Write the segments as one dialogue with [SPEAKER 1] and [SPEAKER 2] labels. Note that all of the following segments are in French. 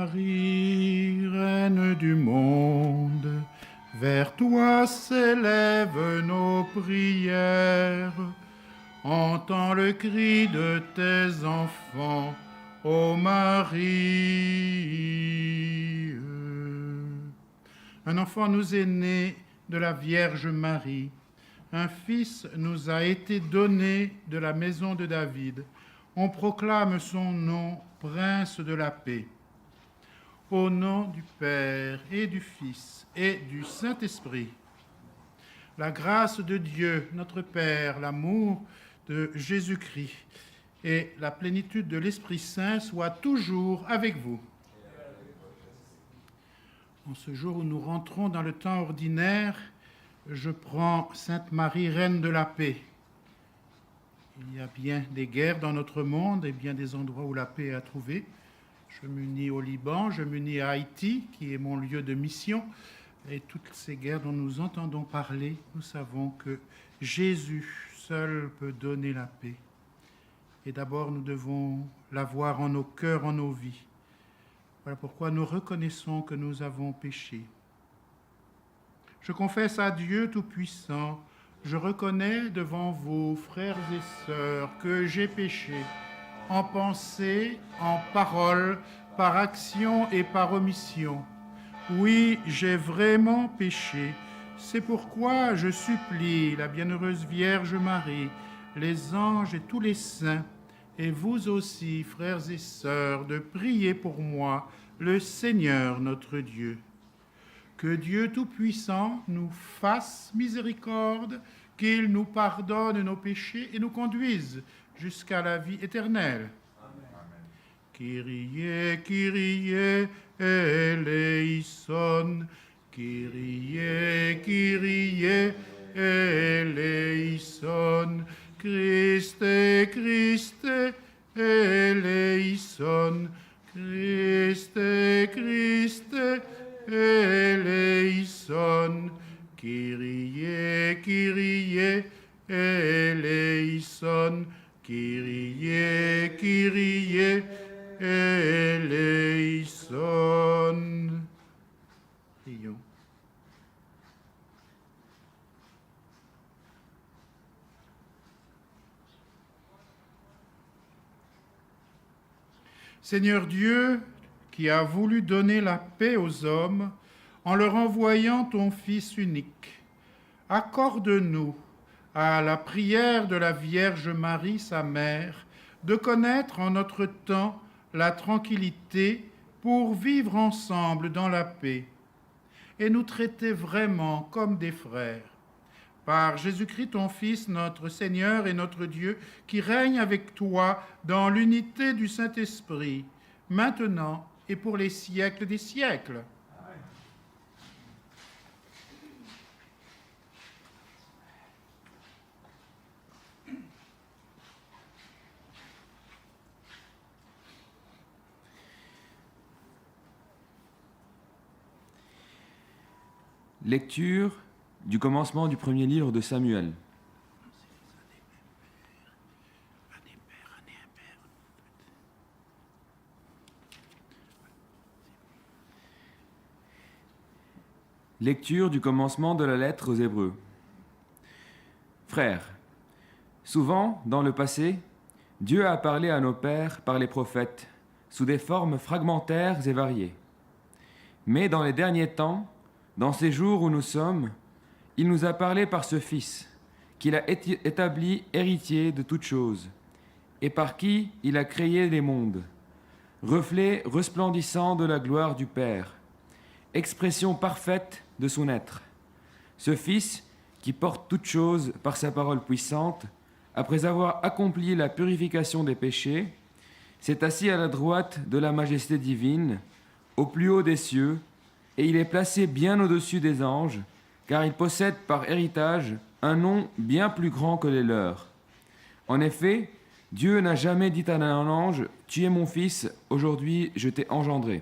[SPEAKER 1] Marie, Reine du monde, vers toi s'élèvent nos prières. Entends le cri de tes enfants, ô Marie. Un enfant nous est né de la Vierge Marie. Un fils nous a été donné de la maison de David. On proclame son nom, Prince de la paix. Au nom du Père et du Fils et du Saint-Esprit, la grâce de Dieu, notre Père, l'amour de Jésus-Christ et la plénitude de l'Esprit Saint soient toujours avec vous. En ce jour où nous rentrons dans le temps ordinaire, je prends Sainte Marie, Reine de la paix. Il y a bien des guerres dans notre monde et bien des endroits où la paix est à trouver. Je m'unis au Liban, je m'unis à Haïti, qui est mon lieu de mission. Et toutes ces guerres dont nous entendons parler, nous savons que Jésus seul peut donner la paix. Et d'abord, nous devons l'avoir en nos cœurs, en nos vies. Voilà pourquoi nous reconnaissons que nous avons péché. Je confesse à Dieu Tout-Puissant, je reconnais devant vous, frères et sœurs, que j'ai péché en pensée, en parole, par action et par omission. Oui, j'ai vraiment péché. C'est pourquoi je supplie la bienheureuse Vierge Marie, les anges et tous les saints, et vous aussi, frères et sœurs, de prier pour moi, le Seigneur notre Dieu. Que Dieu Tout-Puissant nous fasse miséricorde, qu'il nous pardonne nos péchés et nous conduise jusqu'à la vie éternelle. Amen. Kyrie, Kyrie, eleison. Kyrie, Kyrie, eleison. Christe, Christe, eleison. Christe, Christe, eleison. Kyrie, Kyrie, eleison. Kyrie, Kyrie, eleison. Prions. Seigneur Dieu, qui as voulu donner la paix aux hommes en leur envoyant ton Fils unique, accorde-nous, à la prière de la Vierge Marie, sa mère, de connaître en notre temps la tranquillité pour vivre ensemble dans la paix et nous traiter vraiment comme des frères. Par Jésus-Christ, ton Fils, notre Seigneur et notre Dieu, qui règne avec toi dans l'unité du Saint-Esprit, maintenant et pour les siècles des siècles.
[SPEAKER 2] Lecture du commencement du premier livre de Samuel. Lecture du commencement de la lettre aux Hébreux. Frères, souvent, dans le passé, Dieu a parlé à nos pères par les prophètes, sous des formes fragmentaires et variées. Mais dans les derniers temps, dans ces jours où nous sommes, il nous a parlé par ce Fils, qu'il a établi héritier de toutes choses, et par qui il a créé les mondes, reflet resplendissant de la gloire du Père, expression parfaite de son être. Ce Fils, qui porte toutes choses par sa parole puissante, après avoir accompli la purification des péchés, s'est assis à la droite de la majesté divine, au plus haut des cieux, et il est placé bien au-dessus des anges, car il possède par héritage un nom bien plus grand que les leurs. En effet, Dieu n'a jamais dit à un ange « Tu es mon fils, aujourd'hui je t'ai engendré ».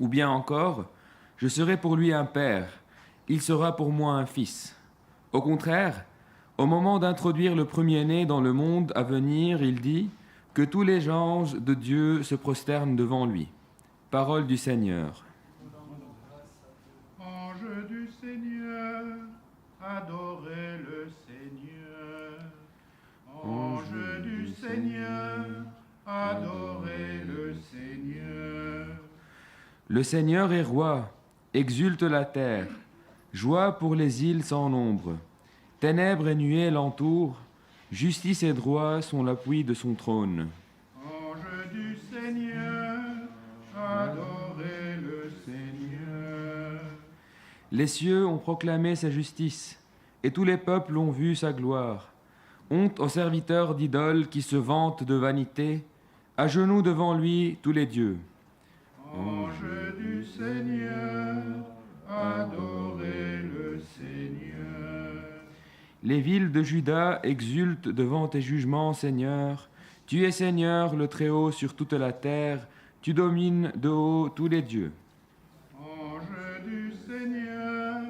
[SPEAKER 2] Ou bien encore « Je serai pour lui un père, il sera pour moi un fils ». Au contraire, au moment d'introduire le premier-né dans le monde à venir, il dit que tous les anges de Dieu se prosternent devant lui. Parole du Seigneur.
[SPEAKER 1] Ange du Seigneur, adorez le Seigneur. Ange du Seigneur, adorez le Seigneur.
[SPEAKER 2] Le Seigneur est roi, exulte la terre, joie pour les îles sans nombre. Ténèbres et nuées l'entourent, justice et droit sont l'appui de son trône.
[SPEAKER 1] Ange du Seigneur, adorez le Seigneur.
[SPEAKER 2] Les cieux ont proclamé sa justice, et tous les peuples ont vu sa gloire. Honte aux serviteurs d'idoles qui se vantent de vanité, à genoux devant lui tous les dieux.
[SPEAKER 1] Ange du Seigneur, adorez le Seigneur.
[SPEAKER 2] Les villes de Juda exultent devant tes jugements, Seigneur. Tu es Seigneur, le Très-Haut sur toute la terre. Tu domines de haut tous les dieux.
[SPEAKER 1] Ange du Seigneur,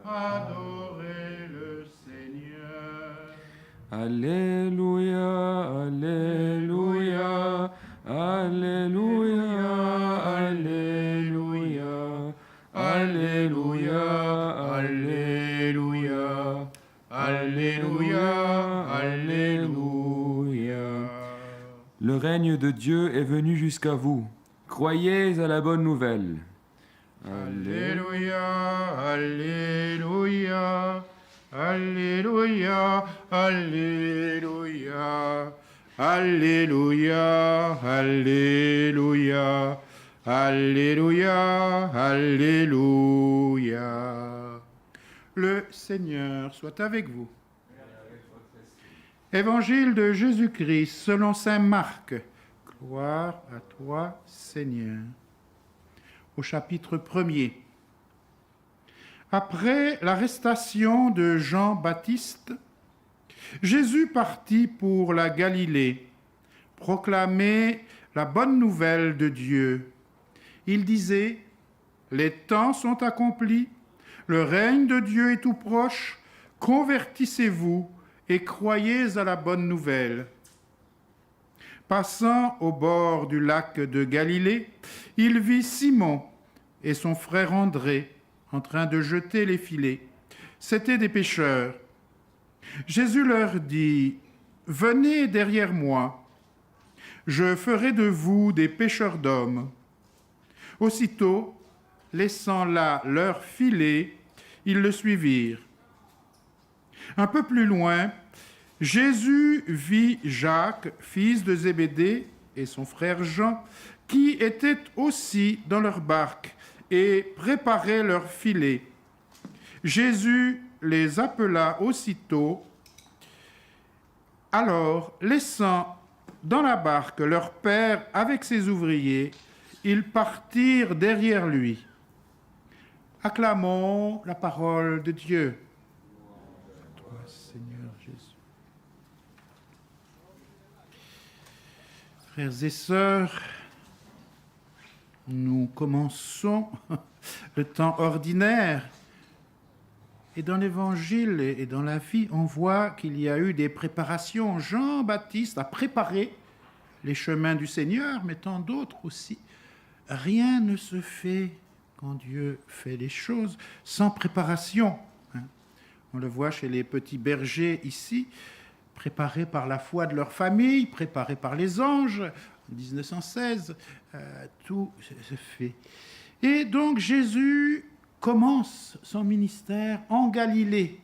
[SPEAKER 1] adorez le Seigneur.
[SPEAKER 2] Alléluia, Alléluia, Alléluia, Alléluia, Alléluia, Alléluia, Alléluia, Alléluia. Le règne de Dieu est venu jusqu'à vous. Croyez à la bonne nouvelle.
[SPEAKER 1] Alléluia, Alléluia, Alléluia, Alléluia, Alléluia, Alléluia, Alléluia, Alléluia. Le Seigneur soit avec vous. Évangile de Jésus-Christ selon saint Marc. Gloire à toi, Seigneur. Au chapitre 1er. Après l'arrestation de Jean-Baptiste, Jésus partit pour la Galilée, proclamer la bonne nouvelle de Dieu. Il disait, « Les temps sont accomplis, le règne de Dieu est tout proche, convertissez-vous et croyez à la bonne nouvelle. » Passant au bord du lac de Galilée, il vit Simon et son frère André en train de jeter les filets. C'étaient des pêcheurs. Jésus leur dit, « Venez derrière moi, je ferai de vous des pêcheurs d'hommes. » Aussitôt, laissant là leurs filets, ils le suivirent. Un peu plus loin, Jésus vit Jacques, fils de Zébédée, et son frère Jean, qui étaient aussi dans leur barque et préparaient leurs filets. Jésus les appela aussitôt. Alors, laissant dans la barque leur père avec ses ouvriers, ils partirent derrière lui. Acclamons la parole de Dieu. À toi, Seigneur Jésus. Frères et sœurs, nous commençons le temps ordinaire. Et dans l'Évangile et dans la vie, on voit qu'il y a eu des préparations. Jean-Baptiste a préparé les chemins du Seigneur, mais tant d'autres aussi. Rien ne se fait quand Dieu fait les choses sans préparation. On le voit chez les petits bergers ici, préparés par la foi de leur famille, préparés par les anges. En 1916, tout se fait. Et donc Jésus commence son ministère en Galilée.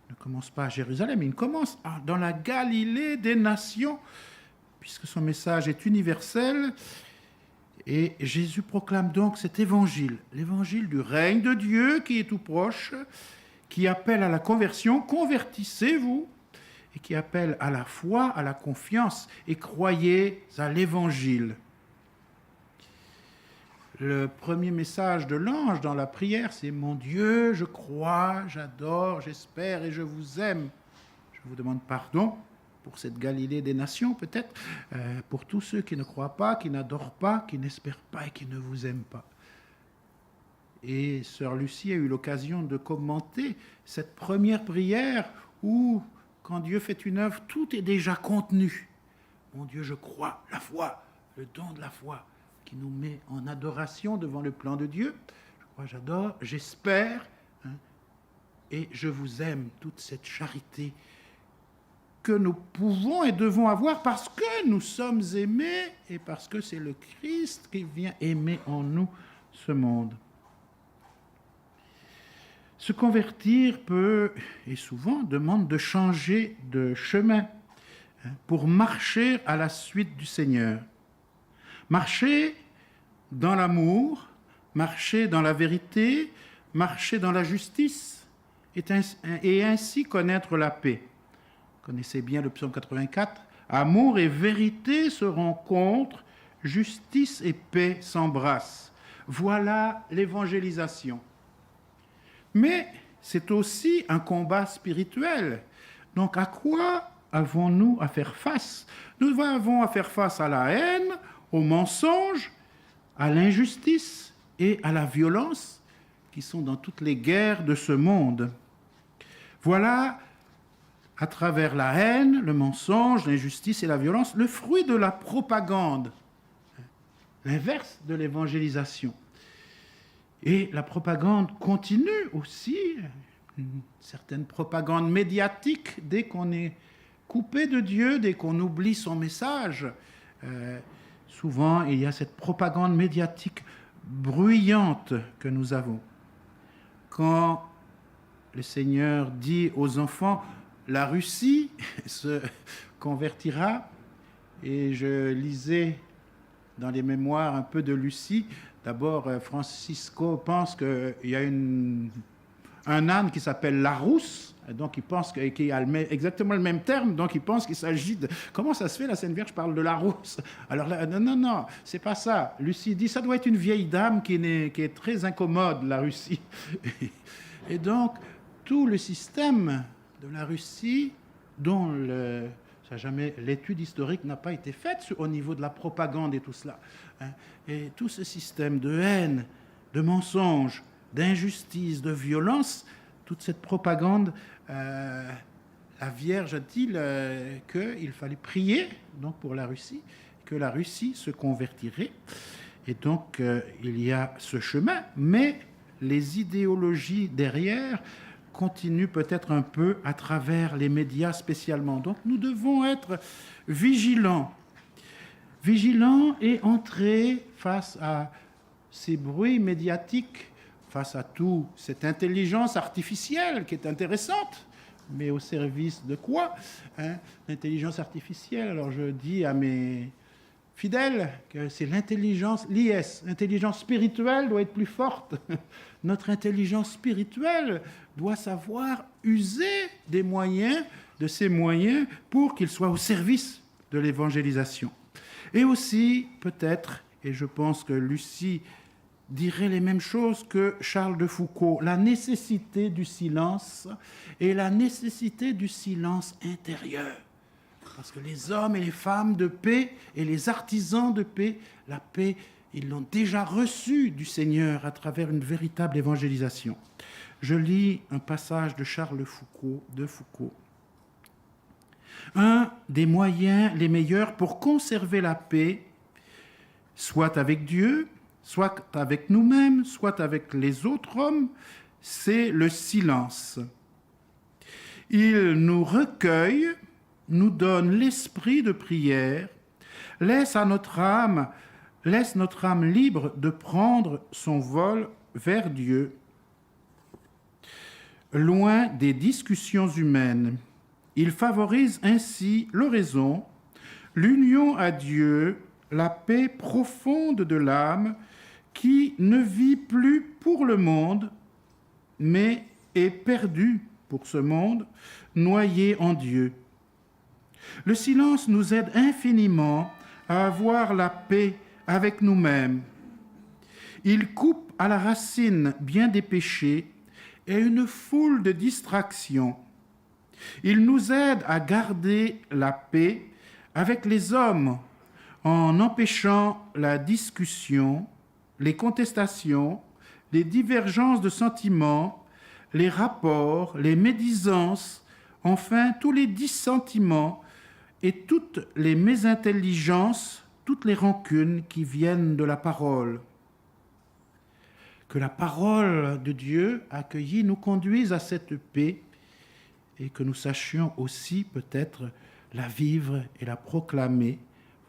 [SPEAKER 1] Il ne commence pas à Jérusalem, il commence dans la Galilée des nations, puisque son message est universel. Et Jésus proclame donc cet évangile, l'évangile du règne de Dieu qui est tout proche, qui appelle à la conversion, convertissez-vous, et qui appelle à la foi, à la confiance, et croyez à l'évangile. Le premier message de l'ange dans la prière, c'est « Mon Dieu, je crois, j'adore, j'espère et je vous aime. Je vous demande pardon pour cette Galilée des nations, peut-être, pour tous ceux qui ne croient pas, qui n'adorent pas, qui n'espèrent pas et qui ne vous aiment pas. » Et sœur Lucie a eu l'occasion de commenter cette première prière où, quand Dieu fait une œuvre, tout est déjà contenu. « Mon Dieu, je crois, la foi, le don de la foi. » qui nous met en adoration devant le plan de Dieu. Je crois, j'adore, j'espère, et je vous aime, toute cette charité que nous pouvons et devons avoir parce que nous sommes aimés et parce que c'est le Christ qui vient aimer en nous ce monde. Se convertir peut, et souvent, demande de changer de chemin pour marcher à la suite du Seigneur. Marcher dans l'amour, marcher dans la vérité, marcher dans la justice, et ainsi connaître la paix. Vous connaissez bien le psaume 84. Amour et vérité se rencontrent, justice et paix s'embrassent. Voilà l'évangélisation. Mais c'est aussi un combat spirituel. Donc à quoi avons-nous à faire face? Nous avons à faire face à la haine, au mensonge, à l'injustice et à la violence qui sont dans toutes les guerres de ce monde. Voilà, à travers la haine, le mensonge, l'injustice et la violence, le fruit de la propagande, l'inverse de l'évangélisation. Et la propagande continue aussi, une certaine propagande médiatique, dès qu'on est coupé de Dieu, dès qu'on oublie son message. Souvent, il y a cette propagande médiatique bruyante que nous avons. Quand le Seigneur dit aux enfants, la Russie se convertira, et je lisais dans les mémoires un peu de Lucie. D'abord, Francisco pense qu'il y a un âne qui s'appelle la rousse, donc il pense qu'il a exactement le même terme, donc il pense qu'il s'agit de... Comment ça se fait, la Sainte Vierge parle de la rousse? Alors là, non, c'est pas ça. Lucie dit, ça doit être une vieille dame qui est très incommode, la Russie. Et donc, tout le système de la Russie, dont l'étude historique n'a pas été faite au niveau de la propagande et tout cela. Et tout ce système de haine, de mensonge, d'injustice, de violence, toute cette propagande, la Vierge a dit qu'il fallait prier donc, pour la Russie, que la Russie se convertirait. Et donc, il y a ce chemin, mais les idéologies derrière continuent peut-être un peu à travers les médias spécialement. Donc, nous devons être vigilants et entrer face à ces bruits médiatiques, face à toute cette intelligence artificielle qui est intéressante, mais au service de quoi, l'intelligence artificielle? Alors je dis à mes fidèles que c'est l'intelligence, l'IS, l'intelligence spirituelle doit être plus forte. Notre intelligence spirituelle doit savoir user de ces moyens pour qu'ils soient au service de l'évangélisation. Et aussi, peut-être, et je pense que Lucie dirait les mêmes choses que Charles de Foucault, la nécessité du silence et la nécessité du silence intérieur. Parce que les hommes et les femmes de paix et les artisans de paix, la paix, ils l'ont déjà reçue du Seigneur à travers une véritable évangélisation. Je lis un passage de Charles de Foucault. Un des moyens les meilleurs pour conserver la paix, soit avec Dieu, soit avec nous-mêmes, soit avec les autres hommes, c'est le silence. Il nous recueille, nous donne l'esprit de prière, laisse notre âme libre de prendre son vol vers Dieu, loin des discussions humaines. Il favorise ainsi l'oraison, l'union à Dieu, la paix profonde de l'âme qui ne vit plus pour le monde, mais est perdue pour ce monde, noyée en Dieu. Le silence nous aide infiniment à avoir la paix avec nous-mêmes. Il coupe à la racine bien des péchés et une foule de distractions. Il nous aide à garder la paix avec les hommes en empêchant la discussion, les contestations, les divergences de sentiments, les rapports, les médisances, enfin tous les dissentiments et toutes les mésintelligences toutes les rancunes qui viennent de la parole. Que la parole de Dieu accueillie nous conduise à cette paix et que nous sachions aussi peut-être la vivre et la proclamer.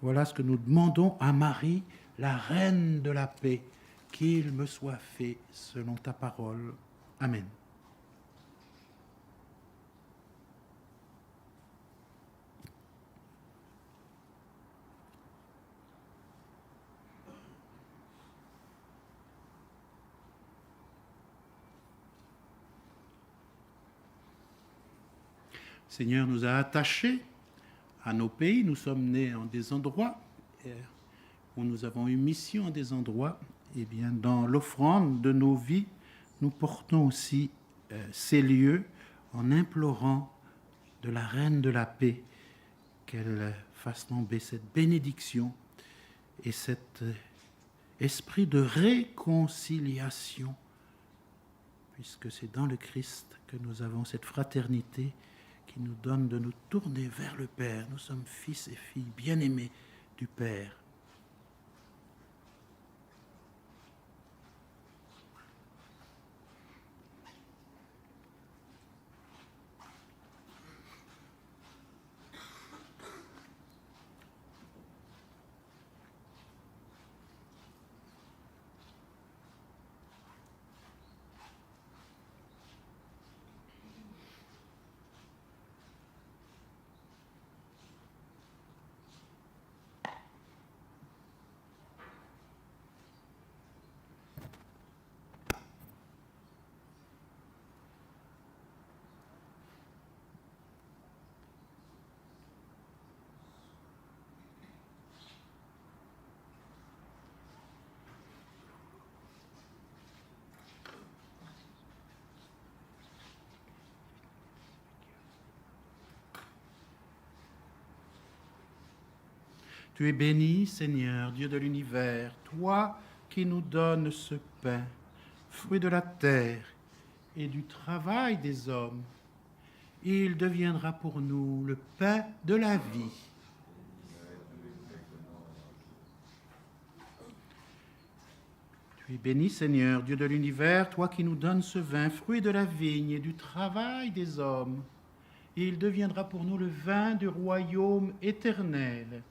[SPEAKER 1] Voilà ce que nous demandons à Marie, la reine de la paix, qu'il me soit fait selon ta parole. Amen. Seigneur nous a attachés à nos pays. Nous sommes nés en des endroits où nous avons eu mission en des endroits. Et bien, dans l'offrande de nos vies, nous portons aussi ces lieux en implorant de la Reine de la paix qu'elle fasse tomber cette bénédiction et cet esprit de réconciliation, puisque c'est dans le Christ que nous avons cette fraternité qui nous donne de nous tourner vers le Père. Nous sommes fils et filles bien-aimés du Père. Tu es béni, Seigneur, Dieu de l'univers, toi qui nous donnes ce pain, fruit de la terre et du travail des hommes. Il deviendra pour nous le pain de la vie. Tu es béni, Seigneur, Dieu de l'univers, toi qui nous donnes ce vin, fruit de la vigne et du travail des hommes. Il deviendra pour nous le vin du royaume éternel.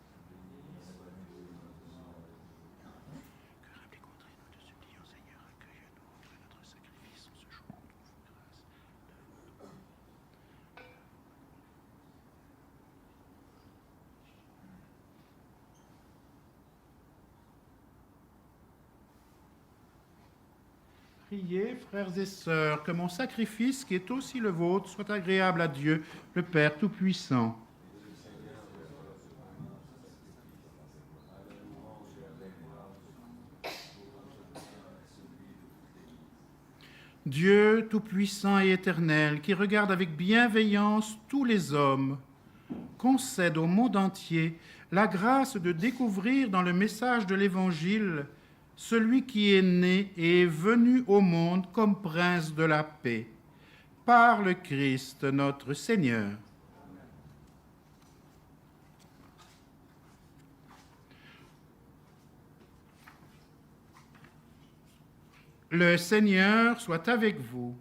[SPEAKER 1] Priez, frères et sœurs, que mon sacrifice, qui est aussi le vôtre, soit agréable à Dieu, le Père Tout-Puissant. Dieu Tout-Puissant et éternel, qui regarde avec bienveillance tous les hommes, concède au monde entier la grâce de découvrir dans le message de l'Évangile celui qui est né et est venu au monde comme prince de la paix, par le Christ notre Seigneur. Le Seigneur soit avec vous.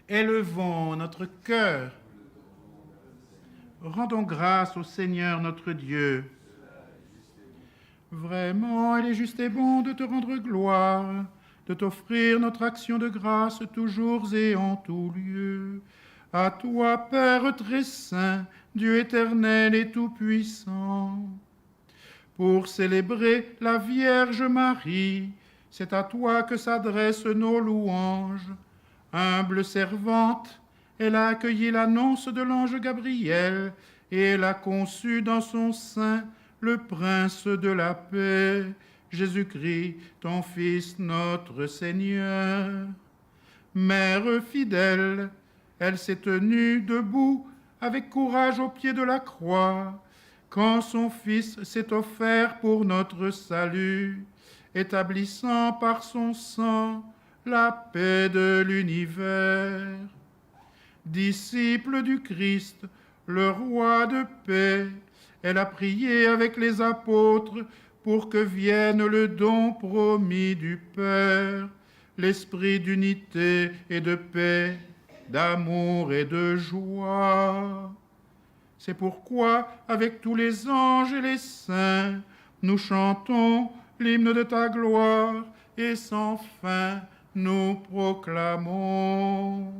[SPEAKER 1] Élevons notre cœur. Rendons grâce au Seigneur notre Dieu. Vraiment, il est juste et bon de te rendre gloire, de t'offrir notre action de grâce toujours et en tout lieu. À toi, Père très saint, Dieu éternel et tout-puissant. Pour célébrer la Vierge Marie, c'est à toi que s'adressent nos louanges. Humble servante, elle a accueilli l'annonce de l'ange Gabriel et elle a conçu dans son sein le Prince de la paix, Jésus-Christ, ton Fils, notre Seigneur. Mère fidèle, elle s'est tenue debout avec courage au pied de la croix, quand son Fils s'est offert pour notre salut, établissant par son sang la paix de l'univers. Disciple du Christ, le roi de paix, Elle a prié avec les apôtres pour que vienne le don promis du Père, l'esprit d'unité et de paix, d'amour et de joie. C'est pourquoi, avec tous les anges et les saints, nous chantons l'hymne de ta gloire et sans fin nous proclamons.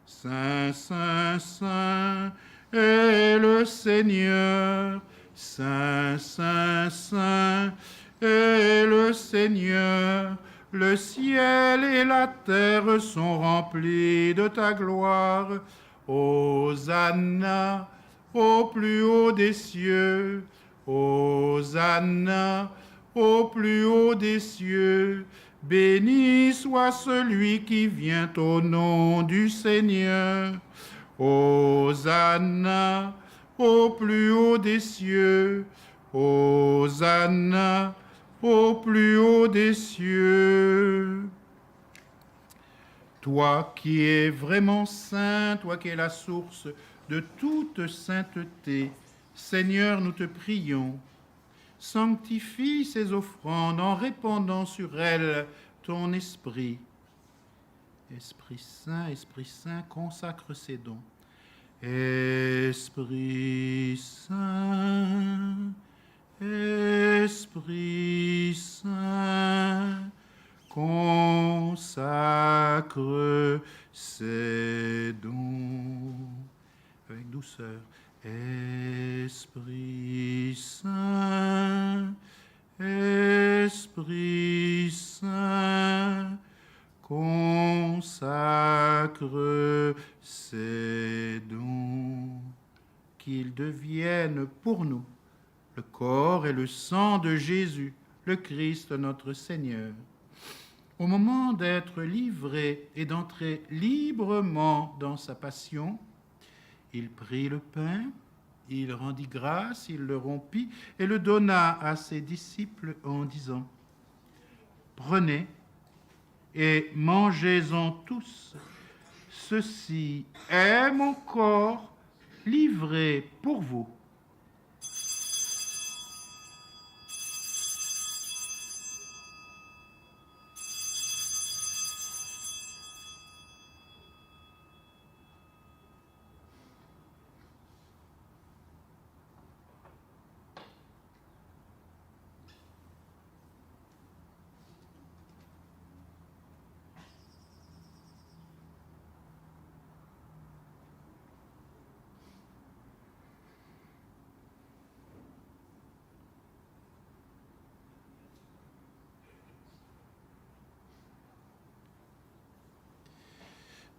[SPEAKER 1] Saint, Saint, Saint est le Seigneur. Saint, Saint, Saint est le Seigneur. Le ciel et la terre sont remplis de ta gloire. Hosanna au plus haut des cieux. Hosanna au plus haut des cieux. Béni soit celui qui vient au nom du Seigneur. Hosanna au plus haut des cieux. Hosanna au plus haut des cieux. Toi qui es vraiment saint, toi qui es la source de toute sainteté, Seigneur, nous te prions. Sanctifie ces offrandes en répandant sur elles ton esprit. Esprit Saint, consacre ces dons. Esprit Saint, consacre ces dons. Avec douceur. Esprit Saint, consacre ces dons, qu'ils deviennent pour nous le corps et le sang de Jésus, le Christ notre Seigneur. Au moment d'être livré et d'entrer librement dans sa passion, il prit le pain, il rendit grâce, il le rompit et le donna à ses disciples en disant : Prenez et mangez-en tous. Ceci est mon corps livré pour vous.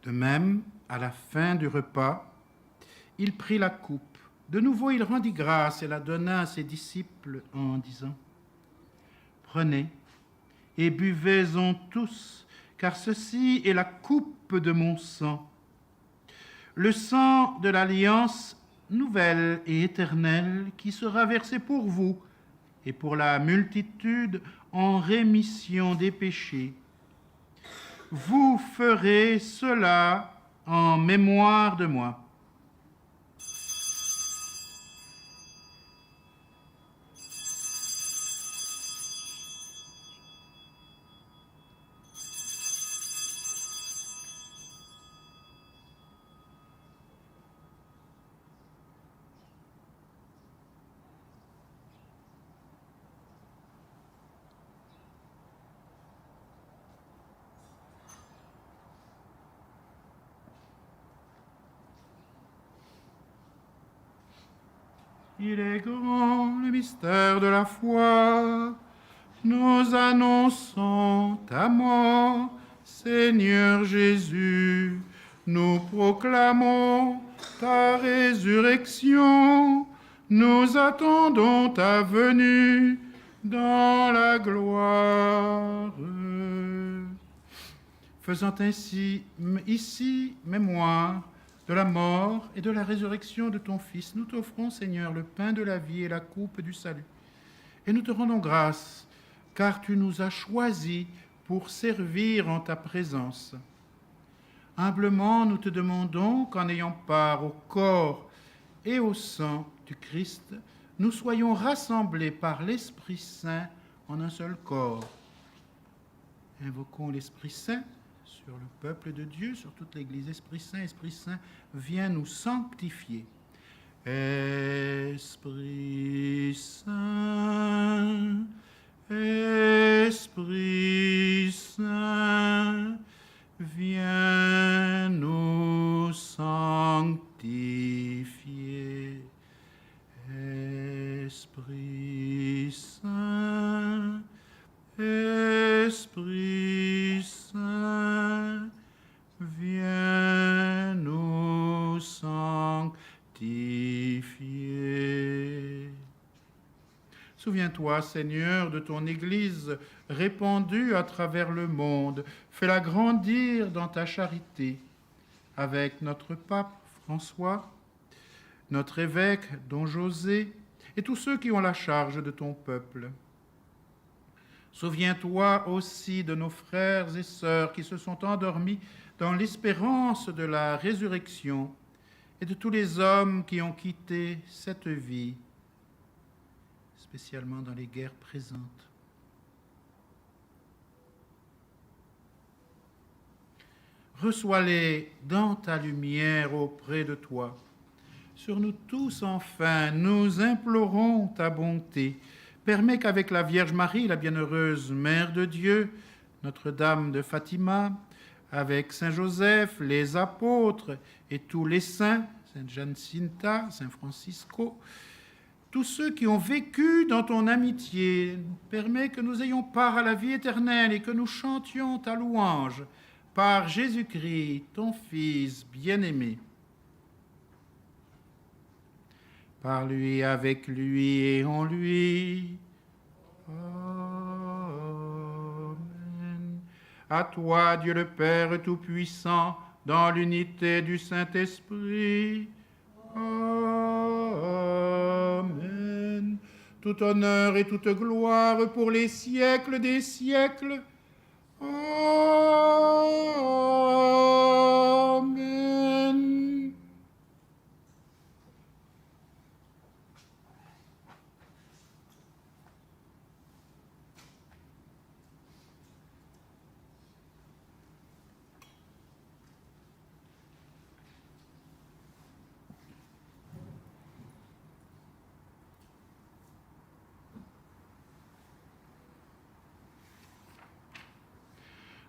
[SPEAKER 1] De même, à la fin du repas, il prit la coupe. De nouveau, il rendit grâce et la donna à ses disciples en disant : Prenez et buvez-en tous, car ceci est la coupe de mon sang, le sang de l'alliance nouvelle et éternelle qui sera versé pour vous et pour la multitude en rémission des péchés. Vous ferez cela en mémoire de moi. Il est grand le mystère de la foi. Nous annonçons ta mort, Seigneur Jésus. Nous proclamons ta résurrection. Nous attendons ta venue dans la gloire. Faisant ainsi ici mémoire de la mort et de la résurrection de ton Fils, nous t'offrons, Seigneur, le pain de la vie et la coupe du salut. Et nous te rendons grâce, car tu nous as choisis pour servir en ta présence. Humblement, nous te demandons qu'en ayant part au corps et au sang du Christ, nous soyons rassemblés par l'Esprit Saint en un seul corps. Invoquons l'Esprit Saint sur le peuple de Dieu, sur toute l'Église. Esprit Saint, viens nous sanctifier. Esprit Saint, Esprit Saint, viens nous sanctifier. Esprit Saint, Esprit Saint, viens nous sanctifier. Souviens-toi, Seigneur, de ton Église répandue à travers le monde. Fais-la grandir dans ta charité avec notre pape François, notre évêque Don José et tous ceux qui ont la charge de ton peuple. Souviens-toi aussi de nos frères et sœurs qui se sont endormis dans l'espérance de la résurrection et de tous les hommes qui ont quitté cette vie, spécialement dans les guerres présentes. Reçois-les dans ta lumière auprès de toi. Sur nous tous, enfin, nous implorons ta bonté. Permets qu'avec la Vierge Marie, la bienheureuse Mère de Dieu, Notre-Dame de Fatima, avec Saint Joseph, les apôtres et tous les saints, Sainte Jacinta, Saint Francisco, tous ceux qui ont vécu dans ton amitié, permets que nous ayons part à la vie éternelle et que nous chantions ta louange par Jésus-Christ, ton Fils bien-aimé. Par lui, avec lui et en lui. Amen. À toi, Dieu le Père Tout-Puissant, dans l'unité du Saint-Esprit. Amen. Tout honneur et toute gloire pour les siècles des siècles. Amen.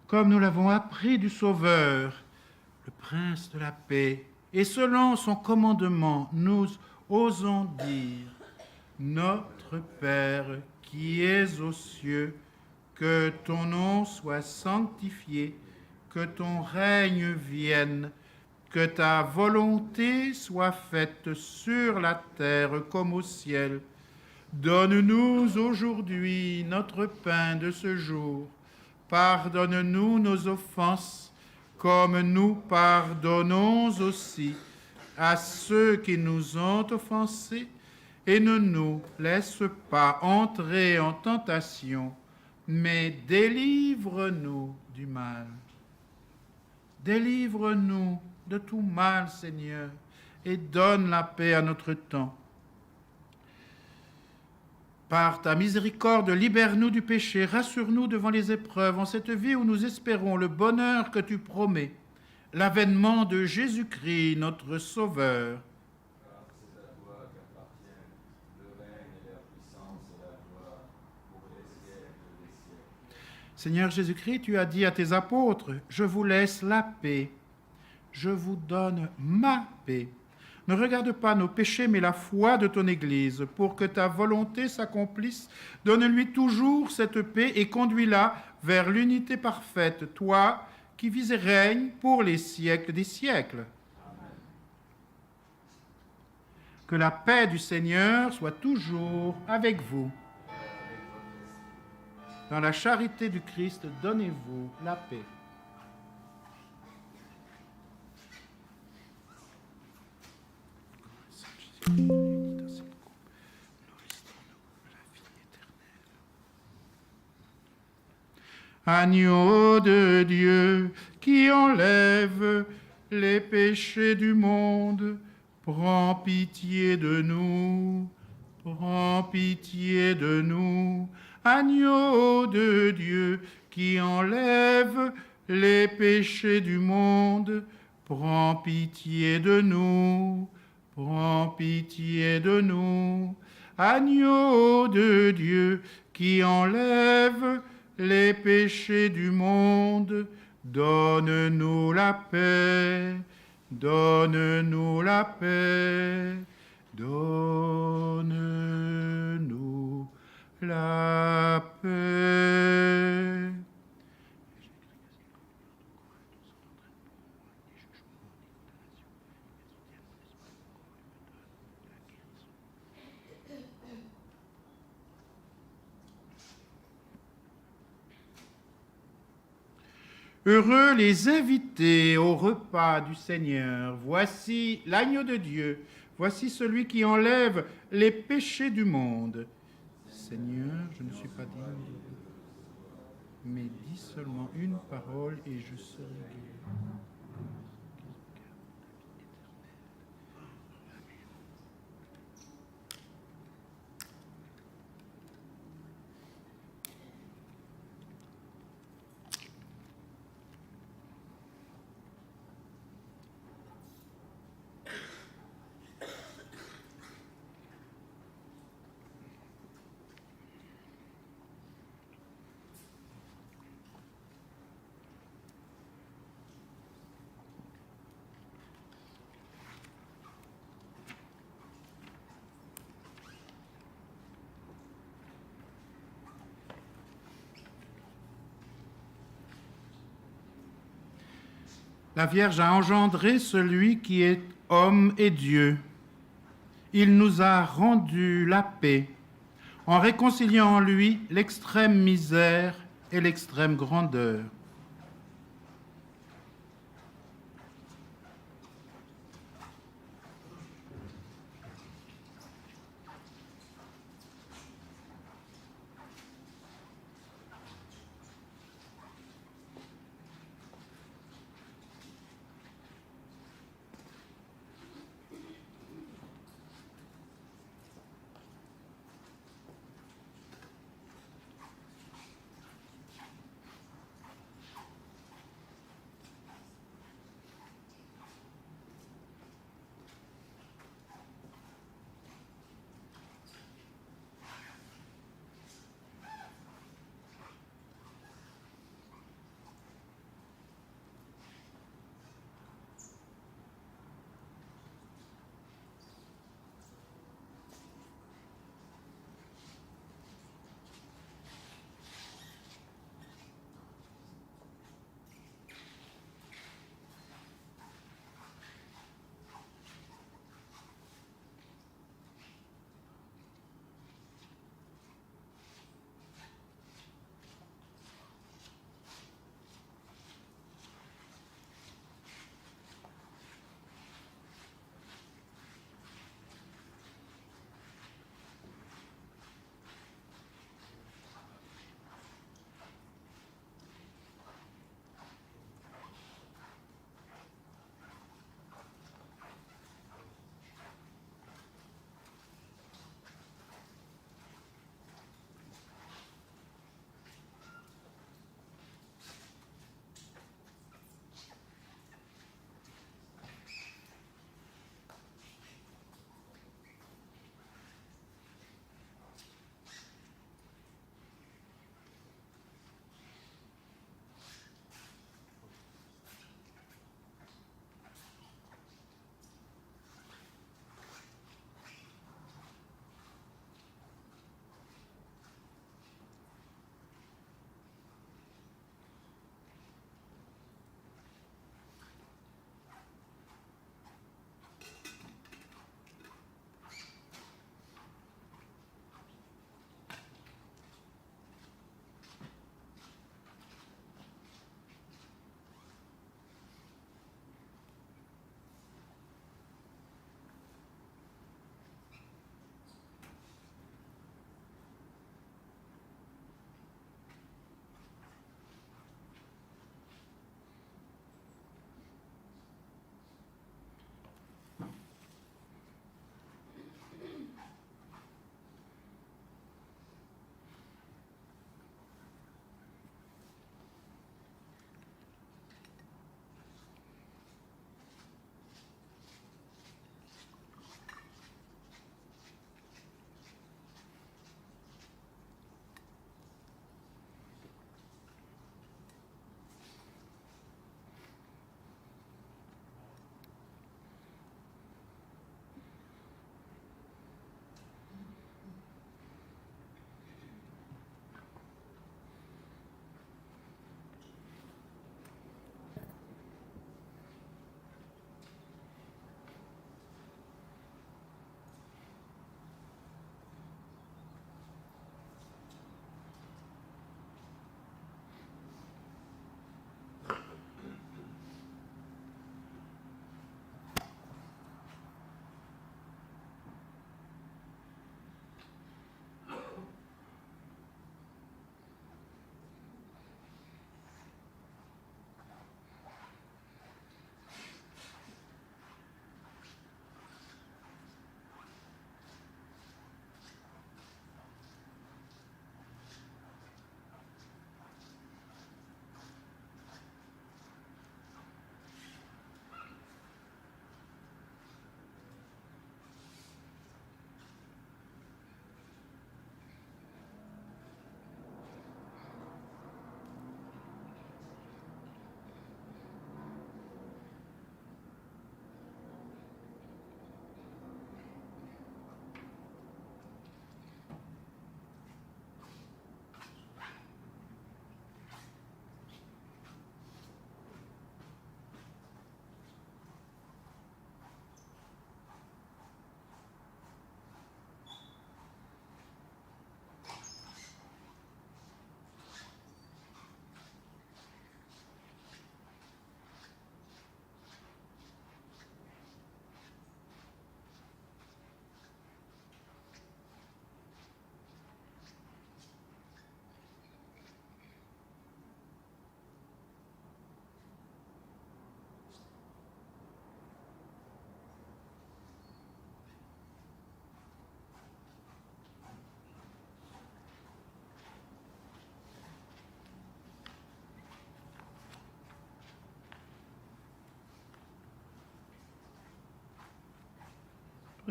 [SPEAKER 1] Comme nous l'avons appris du Sauveur, le Prince de la paix, et selon son commandement, nous osons dire, Notre Père qui es aux cieux, que ton nom soit sanctifié, que ton règne vienne, que ta volonté soit faite sur la terre comme au ciel. Donne-nous aujourd'hui notre pain de ce jour. Pardonne-nous nos offenses, comme nous pardonnons aussi à ceux qui nous ont offensés, et ne nous laisse pas entrer en tentation, mais délivre-nous du mal. Délivre-nous de tout mal, Seigneur, et donne la paix à notre temps. Par ta miséricorde, libère-nous du péché, rassure-nous devant les épreuves, en cette vie où nous espérons le bonheur que tu promets, l'avènement de Jésus-Christ, notre Sauveur.
[SPEAKER 3] Car c'est à toi qu'appartiennent le règne et la puissance et la gloire pour les siècles des siècles.
[SPEAKER 1] Seigneur Jésus-Christ, tu as dit à tes apôtres, « Je vous laisse la paix, je vous donne ma paix. » Ne regarde pas nos péchés, mais la foi de ton Église, pour que ta volonté s'accomplisse. Donne-lui toujours cette paix et conduis-la vers l'unité parfaite, toi qui vis et règnes pour les siècles des siècles. Amen. Que la paix du Seigneur soit toujours avec vous. Dans la charité du Christ, donnez-vous la paix. Agneau de Dieu qui enlève les péchés du monde, prends pitié de nous. Prends pitié de nous, agneau de Dieu, qui enlève les péchés du monde. Prends pitié de nous, prends pitié de nous, agneau de Dieu, qui enlève les péchés du monde. Donne-nous la paix, donne-nous la paix, donne-nous la paix. Heureux les invités au repas du Seigneur. Voici l'agneau de Dieu. Voici celui qui enlève les péchés du monde. Seigneur, je ne suis pas digne, mais dis seulement une parole et je serai guéri. La Vierge a engendré celui qui est homme et Dieu. Il nous a rendu la paix en réconciliant en lui l'extrême misère et l'extrême grandeur.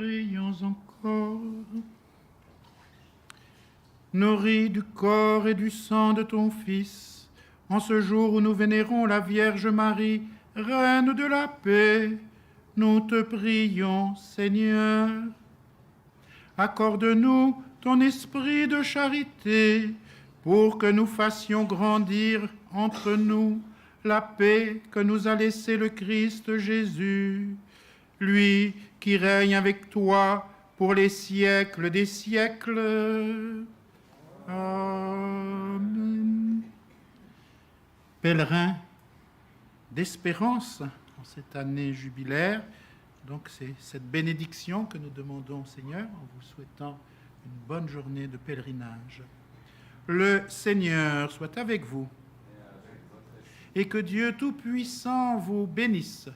[SPEAKER 1] Prions encore. Nourris du corps et du sang de ton Fils, en ce jour où nous vénérons la Vierge Marie, Reine de la paix, nous te prions, Seigneur. Accorde-nous ton esprit de charité, pour que nous fassions grandir entre nous la paix que nous a laissée le Christ Jésus, lui qui règne avec toi pour les siècles des siècles. Amen. Pèlerins d'espérance en cette année jubilaire, donc c'est cette bénédiction que nous demandons au Seigneur en vous souhaitant une bonne journée de pèlerinage. Le Seigneur soit avec vous et que Dieu Tout-Puissant vous bénisse,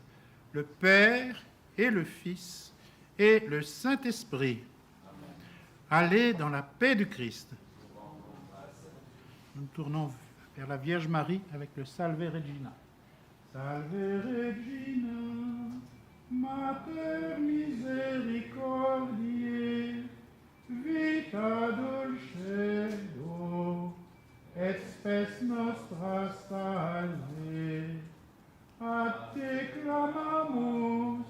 [SPEAKER 1] le Père et le Fils et le Saint-Esprit. Allez dans la paix du Christ. Nous tournons vers la Vierge Marie avec le Salve Regina. Salve Regina, Mater misericordiae, vita dulcedo, et spes nostra salve. A te clamamus,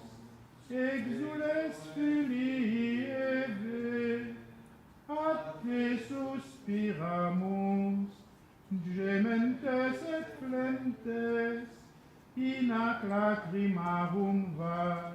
[SPEAKER 1] exules filii Eve, a te suspiramus, gementes et flentes, in ac lacrimarum vale.